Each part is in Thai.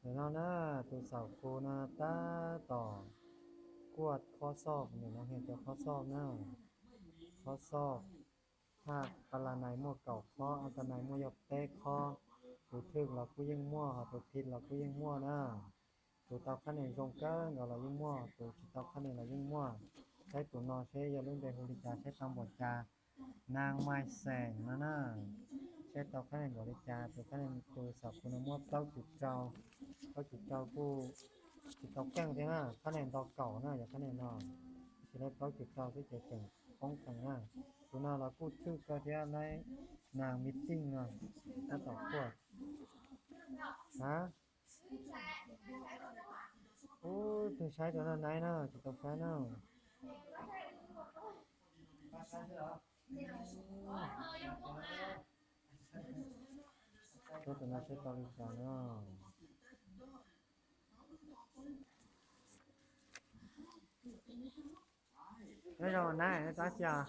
เดี๋ยวเรานะตัวสาวโคนาตาต่อกวดข้อศอกเนี่ยเราเห็นจะข้อศอกนะข้อศอกถ้าปลาในมั่วเก่าข้ออันตรายมั่วยกเตะข้อตัวทึกเราก็ยิ่งมั่วตัวผิดเราก็ยิ่งมั่วนะตัวตาขั้นเองตรงกันเรายิ่งมั่วตัวจิตตาขั้นเองเรายิ่งมั่วใช้ตัวนอนใช้ยาลุ่มเดฮูริจาใช้ตามบทจานางไม้แสงนะใช้ตาขั้นเองบริจาตัวขั้นเองตัวสับคุณมั่วเต้าจุดเจ้าเขาจุดเจ้าผู้จุดเจ้าแก้งใช่ไหมขั้นเองตอเก่านะอย่าขั้นเองนอนจะได้เขาจุดเจ้าที่จะเก่งป้องกันนะตัวน่าเราพูดชื่อก็ที่อะไรนางมิตติ้งนะถ้าต่อพวกฮะโอ้ตัวใช้ตัวนั้นไหนนะจุดตัวแฟนนะตัวนั้นใช้ตัวลิจานะ Thế rồi này, ta chờ.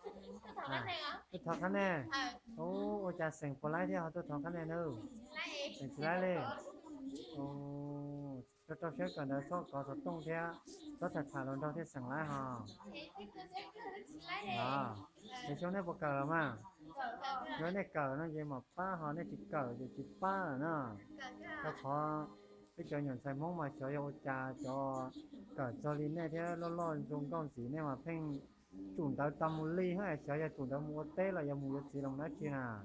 Tôi thằng cái này hả? Tôi thọ cái này. Ờ, Ô, cha sành por lại theo tôi thọ cái này nữa. lấy Sành đi. lại lên. Ô, tôi sẽ cần đợi số có số tung theo. Tôi thật thả luôn đâu thế sành lại hả? Thì tôi sẽ lấy đi. À, thì chỗ này bộ cờ mà. Cờ Chỗ này cờ nó gì mà ba họ này chỉ cờ thì chỉ ba rồi nè. Nó khó. Cái chỗ nhận sai mong mà cho yêu cha cho cờ cho linh này thế lo lo dùng con gì này mà phèn chuẩn tao tâm một ly hay sợ ya chuẩn tao mua té là ya mua gì lòng nói chi à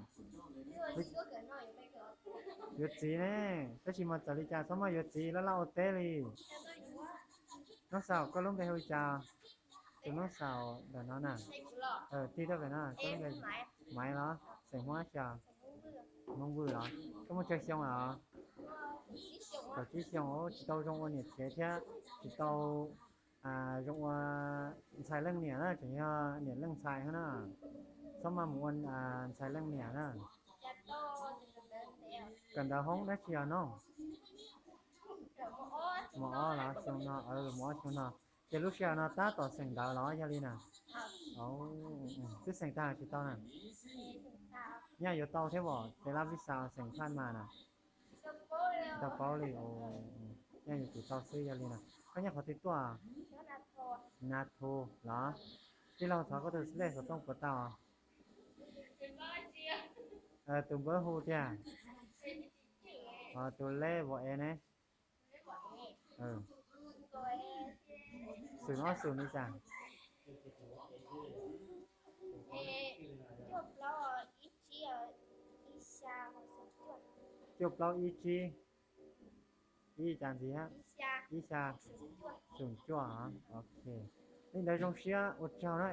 việc gì nè cái gì mà trả lý cha sao mà việc gì nó lau té đi nó sao có lúc đây hơi cha tụi nó sao là nó nè tí đó về nó có lúc đây mày đó sành hóa cha mong vui đó có một chơi xong à có chỉ xong chỉ tao trong quan nhiệt chế thế chỉ tao trong xài lưng nè đó chỉ nhiệt lưng xài hơn à sao mà muốn xài lưng nè đó cần đào hóng đó chiều nó mỏ là xong nó mỏ xong nó cái lúc chiều nó ta tỏ sành đào nó cho đi nè ồ cứ sành ta chỉ tao nè nha giờ tao thế bỏ để làm vì sao sành phan mà nè tao có đi ồ nha giờ chỉ tao xí cho đi nè có nhà họ tiết à NATO เหรอที่เราถอดก็ตัวเลขเขาต้องกดต่อตัวเบอร์ฮูจ้ะตัวเลขบอกเองนะศูนย์อ้อศูนย์นี่จ้ะจบเราอีจีอีจานสิฮะอีชาศูนย์จ้วโอเคนี่ได้ตรงเชียอดเจ้านะ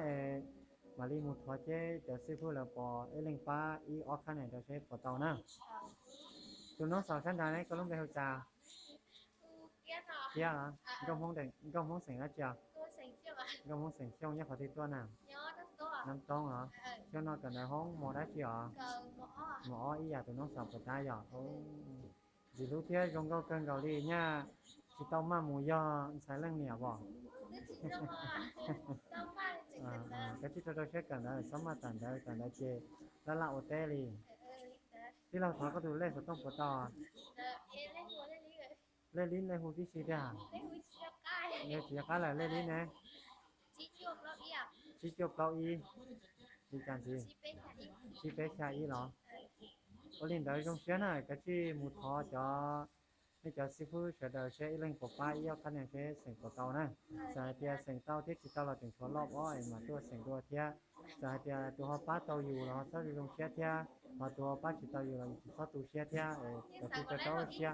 มาลีมุทวเจจะซื้อเพื่อเราปอเล็งป้าอีออกข้างไหนจะใช้ปอเตานะตัวน้องสาวชั้นใดนี่ก็ลงไปเฮจ่าเชียเหรอก็มองแต่ก็มองเสียงแล้วจ้ะก็มองเสียงเชี่ยวเนี่ยขอติดตัวน่ะน้ำต้องเหรอเจ้านอนกันในห้องหมอได้เชียวหมออีอยากตัวน้องสาวปตายอยากเขาchỉ lúc thế trong câu cơn cầu đi nha chỉ tao mà mù do sai lưng nè bỏ cái chỉ tao sẽ cần đó sống mà tận đây chơi đó là ô tê điที่เราถอดก็ดูเล่สต้องปวดต่อเล่ลิ้นเล่หูที่สีดาเล่สีก้าแหละเล่ลิ้นนะชี้จบเก้าอี้ดีจังสิชี้เป๊ะชาอีเหรอโอลินเดี๋ยวจงเชื่อหน่อยก็ที่มูทอจะนี่จะสิฟูเฉดเชื่อเรื่องปป้าอีเอาคะแนนเชื่อเสียงปเตานะสายเตียเสียงเต้าที่จิตเต้าเราถึงชวนรอบอ้อยมาตัวเสียงตัวเทียสายเตียตัวป้าเต้าอยู่เราถ้าจงเชื่อเทียมาตัวป้าจิตเต้าอยู่เราถ้าตัวเชื่อเทียแต่ที่ตัวเต้าเชื่อ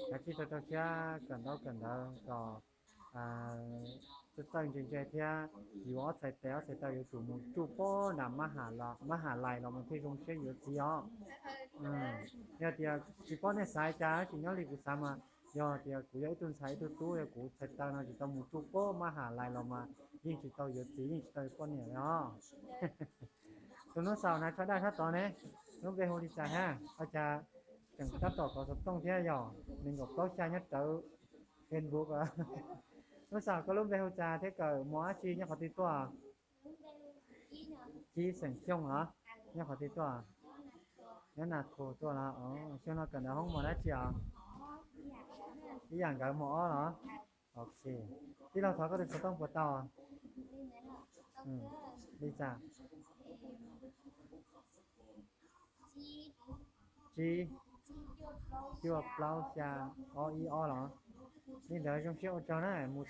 แต่ที่ตัวเต้าเชื่อกันเต้าก็จะตั้งใจเทียอยู่ว่าใส่เต้าอยู่สู่มุจูโป้นำมหาลัยเรามันที่จงเชื่ออยู่จีอ๋อเนี่ยเดียวจีป้อนในสายจ้าจีน้อยลีกูสามาย่อเดียวกูยังตุนสายตู้เนี่ยกูใส่ตาเราจีต้องมุจูโป้มหาลัยเรามายิ่งจีต้องอยู่จียิ่งจีต้องป้อนเนี่ยเนาะตัวนู้นสาวนะเขาได้ถ้าตอนนี้นู้นเป็นคนดีใจฮะเขาจะจังตัดต่อเขาต้องเที่ยวย่อหนึ่งกับโต๊ะชายนัดเต๋อเฟซบุ๊กอ่ะนู้นสาวก็รู้เป็นคนจ่าเท่ากับหมอชีเนี่ยเขาติดตัวชีเสียงช่องเหรอ nhớ khỏi tí tua nhớ nạt thù tua là xem nó cần là không mà đã chịu cái dạng cái mỏ đó ok tíเราthọก็đượcต้องปวดต่อđi chả chi chưa plau cha o đó nên đợi trong chiếc ô tô này một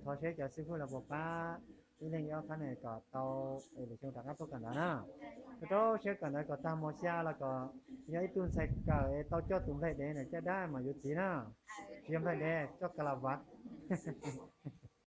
thọ chết cho sư phụ là bộ ba đi lên yêu khán này có tàu để chúng ta các tôi cần đó nè cái đó sẽ cần có tam một xa là có những tuần sạch cả tàu cho tuần này để này choได้màอยู่tí nè chiếm phải để cho cả là vặt